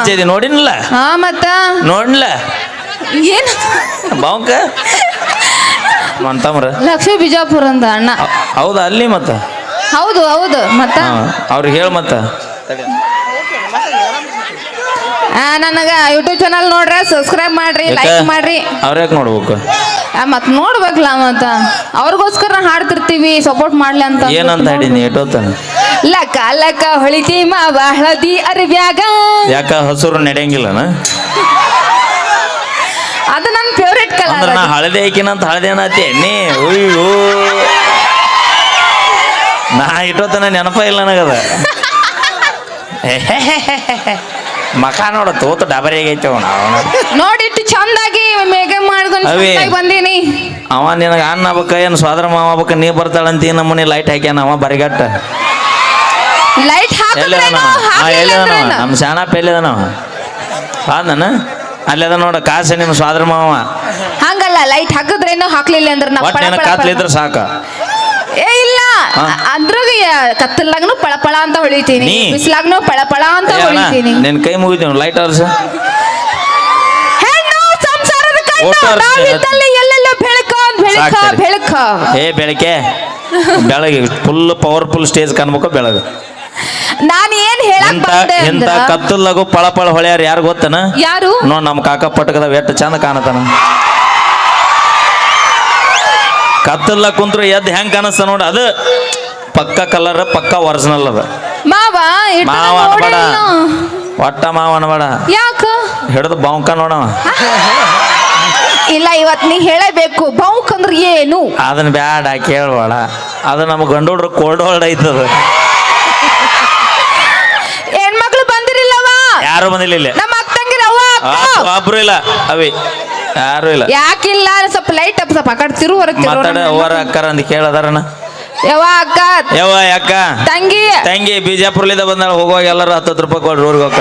ಹಚ್ಚಿದಿ ನೋಡಿನಲ್ಲ ಹಾ ಮತ್ತ ನೋಡ್ಲ ಏನ್ ಬಾವುಕ ಮಂತಮ್ರ ಲಕ್ಷ್ಮೀ ಬಿಜಾಪುರ ಅಂದ ಅಣ್ಣ. ಹೌದಾ ಅಲ್ಲಿ ಮತ್ತ ಹೌದು ಹೌದು ಮತ್ತ ಅವ್ರಿಗೆ ಹೇಳ ಮತ್ತ ನನಗ ಯೂಟ್ಯೂಬ್ ಚಾನಲ್ ನೋಡ್ರ ಸಬ್ಸ್ಕ್ರೈಬ್ ಮಾಡ್ರಿ ಲೈಕ್ ಮಾಡ್ರಿ. ಅವ್ರ್ಯಾಕೆ ನೋಡ್ಬೇಕು ಮತ್ ನೋಡ್ಬೇಕಲ್ಲ ಮತ್ತ ಅವ್ರಿಗೋಸ್ಕರ ಹಾಡ್ತಿರ್ತೀವಿ ಸಪೋರ್ಟ್ ಮಾಡ್ಲಿ ಅಂತ. ಏನಂತ ಹಾಡಿನಿ ಎಷ್ಟೊತ್ತಾನ ಲಕ್ಕ ಲಕ್ಕ ಹೊಳಿತಿ ಮಾವ ಹಳದಿ ಅರಿವ್ಯಾಗ ಯಾಕ ಹಸುರು ನಡೆಯಂಗಿಲ್ಲನ ಅದು ನನ್ನ ಫೇವ್ರೇಟ್ ಅಂದ್ರ ಕಲರ್. ನಾ ಹಳದಿ ಹಾಕಿನಂತ ಹಳದಿ ಅನ್ನತಿ ನೀ ಅಯ್ಯೋ ನಾ ಇಟ್ಟೋತನ ನೆನಪ ಇಲ್ಲ ನನಗದ ಮಕ ನೋಡ ತೋತ ಡಬರಿ ಆಗೈತೆ ನೋಡಿಟ್ಟು ಚಂದಾಗಿ ಮೇಗ ಮಾಡ್ಕೊಂಡು ಬಂದೀನಿ. ಅವ ನಿನಗ ಅಣ್ಣ ಆಗ್ಬೇಕ ಏನು ಸ್ವಾದ್ರ ಮಾವ ಆಗ್ಬೇಕ ನೀ ಬರ್ತಾಳಂತ ನಮ್ಮನೆ ಲೈಟ್ ಹಾಕ್ಯಾನ ಅವ ಬರಿಗಟ್ಟ ಲೈಟ್ ನಮ್ಮ ಶಾಣಪ್ಪ ಎಲ್ಲಿದನವ ಹಾದನ ಅಲ್ಲದ ನೋಡ ಕಾಸ ನಿಮ್ಮ ಸ್ವಾದ್ರ ಮಾವ ಹಂಗಲ್ಲ ಲೈಟ್ ಹಾಕಿದ್ರೇನು ಹಾಕ್ಲಿಲ್ಲ ಅಂದ್ರೆ ಕಾತ್ಲಿದ್ರ ಸಾಕ ಏ ಇಲ್ಲ ಅದ್ರಾಗ ಕತ್ತಲಾಗನು ಪಳಪಳ ಅಂತ ಹೊಳಿತೀನಿ ಬಿಸಿಲಾಗನು ಪಳಪಳ ಅಂತ ಹೊಳಿತೀನಿ. ನಿನ್ ಕೈ ಮುಗಿತೀವಿ ಲೈಟ್ ಅವರ್ಸ ಹೆಣ್ಣು ಸಂಸಾರದ ಕಣ್ಣು ಎಲ್ಲೆಲ್ಲ ಬೆಳಕ ಬೆಳಕ ಬೆಳಕ ಏ ಬೆಳಕೆ ಬೆಳಗ್ಗೆ ಫುಲ್ ಪವರ್ಫುಲ್ ಸ್ಟೇಜ್ ಕಾಣ್ಬೇಕು ಬೆಳಗ್ಗೆ. ನಾನು ಏನ್ ಹೇಳಕ್ ಬಂದೆ ಎಂತ ಕತ್ತಲಾಗು ಪಳಪಳ ಹೊಳ್ಯಾರ ಯಾರು ಗೊತ್ತನ ಯಾರು ನೋಡ್ ನಮ್ಮ ಕಾಕ ಪಟ್ಟಕದ ಎಷ್ಟು ಚಂದ ಕಾಣತಾನ ಕತ್ತಲ್ಲ ಕುಂತ್ರು ಎದ್ದು ಹೆಂಗ್ ಕಾಣಿಸ್ತ ನೋಡ ಅದು ಪಕ್ಕ ಕಲರ್ ಪಕ್ಕ ಒರಿಜಿನಲ್ ಅದ. ಮಾವ ಮಾವ ಅನ್ಬೇಡ ಒಟ್ಟ ಮಾವ ಅನ್ಬೇಡ ಯಾಕ ಹಿಡಿದು ಬಾಂಕ ನೋಡವ ಇಲ್ಲ ಇವತ್ ನೀ ಹೇಳಬೇಕು ಬೌಕ್ ಅಂದ್ರೆ ಏನು ಅದನ್ನ ಬ್ಯಾಡ ಕೇಳಬೇಡ ಅದು ನಮ್ಮ ಗಂಡು ಹುಡ್ರು ಕೋಲ್ಡ್ ಹೋಲ್ಡ್ ಐತದ. ಹೆಣ್ಮಕ್ಳು ಬಂದಿರಿಲ್ಲವ ಯಾರು ಬಂದಿಲ್ಲ ಇಲ್ಲಿ ನಮ್ಮ ಅಕ್ಕಂಗಿರವ ಒಬ್ರು ಇಲ್ಲ ಅವಿ ಯಾರು ಇಲ್ಲ ಯಾಕಿಲ್ಲ ಸ್ವಲ್ಪ ಲೈಟ್ ಅಪ್ ಸ್ವಲ್ಪ ಕಡೆ ತಿರು ಹೊರಗೆ ಮಾತಾಡ ಅವರ ಅಕ್ಕರ ಅಂತ ಕೇಳದಾರನ ಯವ್ವ ಅಕ್ಕ ಯವ್ವ ಅಕ್ಕ ತಂಗಿ ತಂಗಿ ಬಿಜಾಪುರ್ಲಿಂದ ಬಂದಾಳ ಹೋಗುವಾಗ ಎಲ್ಲರೂ 10 ರೂಪಾಯಿ ಕೊಡ್ರಿ ಊರಿಗೆ ಹೋಗ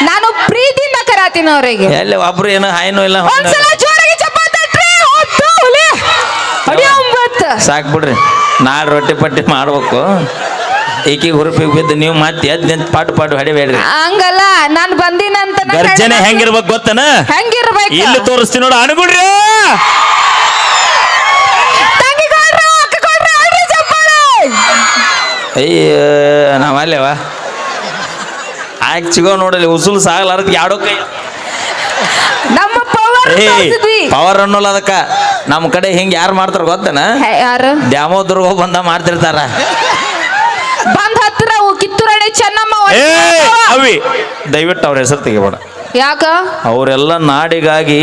ನಾನು ಪ್ರೀತಿಯಿಂದ ಕರಾತೀನಿ ಅವ್ರಿಗೆ ಎಲ್ಲಿ ಒಬ್ರು ಏನು ಹಾಯ್ನೂ ಇಲ್ಲ ಒಂದ್ಸಲ ಜೋರಾಗಿ ಚಪ್ಪಾಳೆ ತಟ್ರಿ ಸಾಕ್ ಬಿಡ್ರಿ ನಾಳೆ ರೊಟ್ಟಿ ಪಟ್ಟಿ ಮಾಡ್ಬೇಕು ಈಕಿಗೆ ಹುರುಪಿಗೆ ಬಿದ್ದು ನೀವು ಮತ್ತೆ ಎದ್ದು ನಿಂತು ಪಾಟು ಪಾಟು ಹೊಡಿಬೇಡ್ರಿ. ಹಂಗಲ್ಲ ನಾನು ಬಂದಿನಂತ ಗರ್ಜನೆ ಹೆಂಗಿರ್ಬೇಕು ಗೊತ್ತನ ಹೆಂಗಿರ್ಬೇಕು ಇಲ್ಲಿ ತೋರಿಸ್ತೀನಿ ನೋಡು ಅನುಗುಡ್ರಿ ಅಯ್ಯ ನಾವಲ್ಲೇವ ಆಕ್ ಚಿಗೋ ನೋಡಲಿ ಉಸುಲು ಸಾಗಲಾರದ್ ಯಾಡೋ ಕೈ ನಮ್ಮ ಪವರ್ ಪವರ್ ಅನ್ನೋಲ್ಲ ಅದಕ್ಕ ನಮ್ಮ ಕಡೆ ಹಿಂಗ್ ಯಾರು ಮಾಡ್ತಾರ ಗೊತ್ತನ ಯಾರು ದ್ಯಾಮೋದ್ರಗ ಬಂದ ಮಾಡ್ತಿರ್ತಾರ ಬಂದ್ ಹತ್ರ ಕಿತ್ತೂರಾಣಿ ಚೆನ್ನಮ್ಮ ಅವಿ ದಯವಿಟ್ಟು ಅವ್ರ ಹೆಸರು ತೆಗಿಬೇಡ ಯಾಕ ಅವರೆಲ್ಲ ನಾಡಿಗಾಗಿ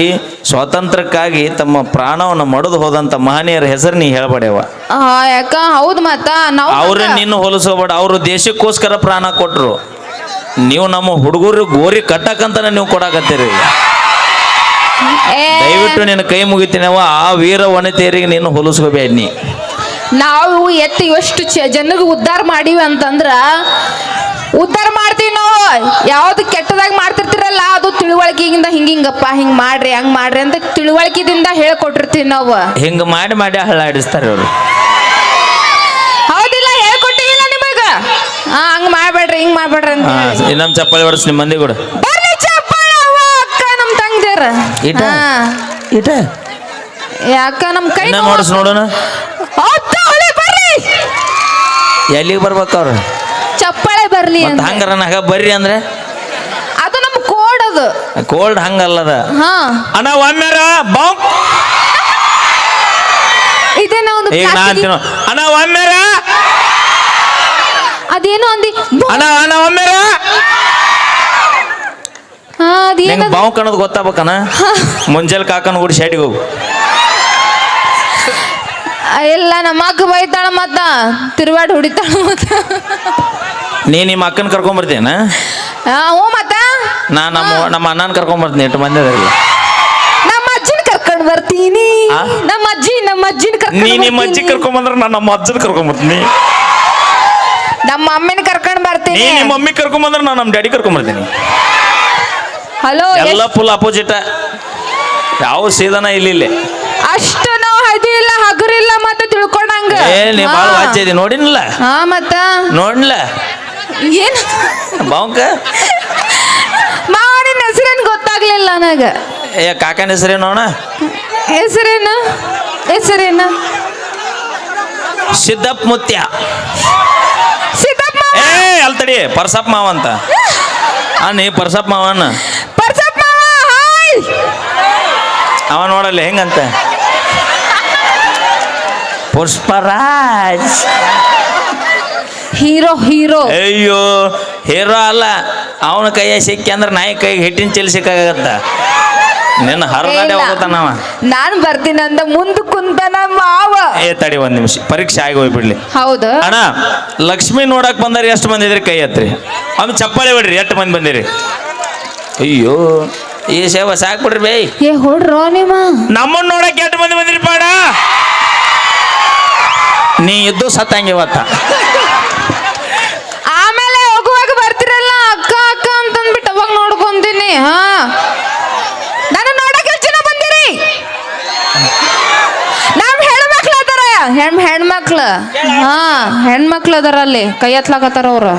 ಸ್ವಾತಂತ್ರ್ಯಕ್ಕಾಗಿ ತಮ್ಮ ಪ್ರಾಣವನ್ನು ಮಡಿದು ಹೋದಂತ ಮಹನೀಯರ ಹೆಸರು ನೀ ಹೇಳ್ಬೇಡವ ಯಾಕ ಹೌದು ಮತ್ತ ನಾವು ಅವ್ರನ್ನ ನಿನ್ನ ಹೋಲಿಸೋಬೇಡ ಅವರು ದೇಶಕ್ಕೋಸ್ಕರ ಪ್ರಾಣ ಕೊಟ್ರು ನೀವು ನಮ್ಮ ಹುಡುಗರು ಗೋರಿ ಕಟ್ಟಕಂತಾನೆ ನೀವು ಕೊಡಾಕತ್ತೀರಿ ದಯವಿಟ್ಟು ನಿನ್ನ ಕೈ ಮುಗಿತೀನವ ಆ ವೀರ ವನಿತೆಯರಿಗೆ ನೀನು ಹೋಲಿಸ್ಕೋಬೇಡ ನೀ ನಾವು ಎಷ್ಟು ಜನರಿಗೆ ಉದ್ಧಾರ ಮಾಡೀವಿ ಅಂತಂದ್ರ ಉದ್ಧಾರ ಮಾಡ್ತೀವಿ ನಾವು ಯಾವ್ದು ಕೆಟ್ಟದಾಗ ಮಾಡ್ತಿರ್ತಿರಲ್ಲ ಅದು ತಿಳುವಳಿಕೆಯಿಂದ ಹಿಂಗಪ್ಪ ಹಿಂಗ್ ಮಾಡ್ರಿ ಹಂಗ್ ಮಾಡ್ರಿ ಅಂತ ತಿಳುವಳಿಕೆದಿಂದ ಹೇಳ್ಕೊಟ್ಟಿರ್ತೀವಿ ನಾವು ಹಿಂಗ ಮಾಡಿ ಮಾಡಿ ಹಳ್ಳಾಡಿಸ್ತಾರೆ ಅವರು ಹೌದಿಲ್ಲ ಹೇಳ್ಕೊಟ್ಟಿಲ್ಲ ನಿಮಗ ಹಂಗ್ ಮಾಡ್ಬೇಡ್ರಿ ಹಿಂಗ್ ಮಾಡ್ಬೇಡ್ರಿ ಅಂತ ಇನ್ನೊಂದು ಚಪ್ಪಾಳಿ ಹೊಡ್ಸ್ ನಿಮ್ಮ ಮಂದಿ ಕೂಡ ಬರ್ಲಿ ಚಪ್ಪಾಳೆ ಅಕ್ಕ ನಮ್ ತಂಗ್ದೇರ ಇಟ ಯಾಕ ನಮ್ ಕೈ ನೋಡಿಸ್ ನೋಡೋಣ ಬರ್ರಿ ಎಲ್ಲಿಗೆ ಬರ್ಬೇಕು ಅವ್ರು ಚಪ್ಪಾಳೆ ಬರ್ಲಿ ಅಂತ ಹಂಗಾರ ನಾಗ ಬರ್ರಿ ಅಂದ್ರೆ ಅದು ನಮ್ ಕೋಡ್ ಅದು ಕೋಲ್ಡ್ ಹಂಗಲ್ಲದ ಅಣ್ಣ ಒಮ್ಮೆರ ಬಾಂಕ್ ಇದೇನೋ ಒಂದು ಈಗ ನಾ ಅಂತೀನೋ ಅಣ್ಣ ಒಮ್ಮೆರ ಅದೇನೋ ಅಂದಿ ಅಣ್ಣ ಅಣ್ಣ ಒಮ್ಮೆರ ಅದೇನು ಬಾಂಕ್ ಅನ್ನೋದು ಗೊತ್ತಾಗಬೇಕನ ಮುಂಜಾನೆ ಕಾಕನ ಕೂಡ ಶೆಡ್ಗೆ ಹೋಗು ಇಲ್ಲ ನಮ್ಮ ಅಕ್ಕ ಬೈತಾಳ ಮತ್ತ ತಿರುವಾಡಿ ಹೊಡಿತಾಳ ಮತ್ತ ನೀ ನಿಮ್ಮ ಅಕ್ಕನ ಕರ್ಕೊಂಬರ್ತೀನ ಹ್ಞೂ ಮತ್ತ ನಾ ನಮ್ಮ ಅಣ್ಣನ ಕರ್ಕೊಂಬರ್ತೀನಿ ಎಷ್ಟು ಮಂದಿ ಅದರಿಲ್ಲ ನಮ್ಮ ಅಜ್ಜಿನ ಕರ್ಕೊಂಡು ಬರ್ತೀನಿ ನಮ್ಮ ಅಜ್ಜಿನ ನೀ ನಿಮ್ಮ ಅಜ್ಜಿ ಕರ್ಕೊಂಬಂದ್ರೆ ನಾನು ನಮ್ಮ ಅಜ್ಜನ ಕರ್ಕೊಂಬರ್ತೀನಿ ನಮ್ಮ ಅಮ್ಮನ ಕರ್ಕೊಂಡು ಬರ್ತೀನಿ ನೀ ನಿಮ್ಮ ಮಮ್ಮಿ ಕರ್ಕೊಂಬಂದ್ರೆ ನಾನು ನಮ್ಮ ಡ್ಯಾಡಿ ಕರ್ಕೊಂಬರ್ತೀನಿ ಹಲೋ ಎಲ್ಲ ಫುಲ್ ಅಪೋಸಿಟ್ ಯಾವ ಸೀದನ ಇಲ್ಲಿ ಅಷ್ಟು ನಾವು ಹದಿಲ್ಲ ಹಗುರಿಲ್ಲ ಮತ್ತೆ ತಿಳ್ಕೊಂಡಂಗ ನೀ ಭಾಳ ವಾಚ್ಯ ಮತ್ತ ನೋಡ್ಲ ಏನ್ ಬಾಂಕ ನನಗ. ಏ ಕಾಕನ ಹೆಸರೇನು ಅಣ್ಣ? ಹೆಸರೇನು ಹೆಸರೇನು? ಸಿದ್ದಪ್ಪ ಮುತ್ಯ. ಸಿದ್ದಪ್ಪ ಏ ಅಲ್ತಡಿ ಪರ್ಸಪ್ಪ ಮಾವ ಅಂತ ನೀ ಪರ್ಸಪ್ಪ ಮಾವನ ಪರ್ಸಪ್ಪ ಮಾವ, ಹಾಯ್. ಅವ ನೋಡಲ್ಲ ಹೆಂಗಂತ ಪುಷ್ಪರಾಜ್ ಹೀರೋ ಹೀರೋ. ಅಯ್ಯೋ ಹೀರೋ ಅಲ್ಲ, ಅವನ ಕೈಯ ಸಿಕ್ಕಿ ಅಂದ್ರೆ ನಾಯಿ ಕೈಗೆ ಹಿಟ್ಟಿನ ಚೆಲ್ಲಿ ಸಿಕ್ಕಾಗತ್ತ. ನಿನ್ನ ಹರದಾಡೆ ಹೋಗುತ್ತಾನವ. ನಾನು ಬರ್ತೀನಂದ ಮುಂದೆ ಕುಂತನ ಮಾವ. ಏ ತಡಿ ಒಂದ್ ನಿಮಿಷ, ಪರೀಕ್ಷೆ ಆಗಿ ಹೋಗ್ಬಿಡ್ಲಿ. ಹೌದು ಅಣ್ಣ ಲಕ್ಷ್ಮಿ ನೋಡಕ್ ಬಂದಾರ ಎಷ್ಟು ಮಂದಿ ಇದ್ರಿ? ಕೈ ಹತ್ರಿ. ಅವ್ನು ಚಪ್ಪಾಳೆ ಬಿಡ್ರಿ, ಎಷ್ಟು ಮಂದಿ ಬಂದಿರಿ? ಅಯ್ಯೋ ಈ ಸೇವ ಸಾಕ್ಬಿಡ್ರಿ ಬೈ. ಏ ಹೊಡ್ರೋ ನಿಮ್ಮ ನಮ್ಮನ್ನ ನೋಡಕ್ ಎಷ್ಟು ಮಂದಿ ಬಂದಿರಿ ಪಾಡ? ನೀ ಇದ್ದು ಸತ್ತಂಗೆ ಇವತ್ತ. ಆಮೇಲೆ ಹೋಗುವಾಗ ಬರ್ತಿರಲ್ಲ ಅಕ್ಕ ಅಕ್ಕ ಅಂತಂದ್ಬಿಟ್ಟು ಅವಾಗ ನೋಡ್ಕೊಂತೀನಿ. ಹಾ ನಾನು ನೋಡಕ್ ಎಷ್ಟು ಜನ ಬಂದಿರಿ? ನಮ್ ಹೆಣ್ಮಕ್ಳು ಅದಾರ, ಹೆಣ್ಮಕ್ಳು. ಹಾ ಹೆಣ್ಮಕ್ಳು ಅದಾರ ಅಲ್ಲಿ ಕೈ ಎತ್ಲಾಕತ್ತಾರ ಅವ್ರ.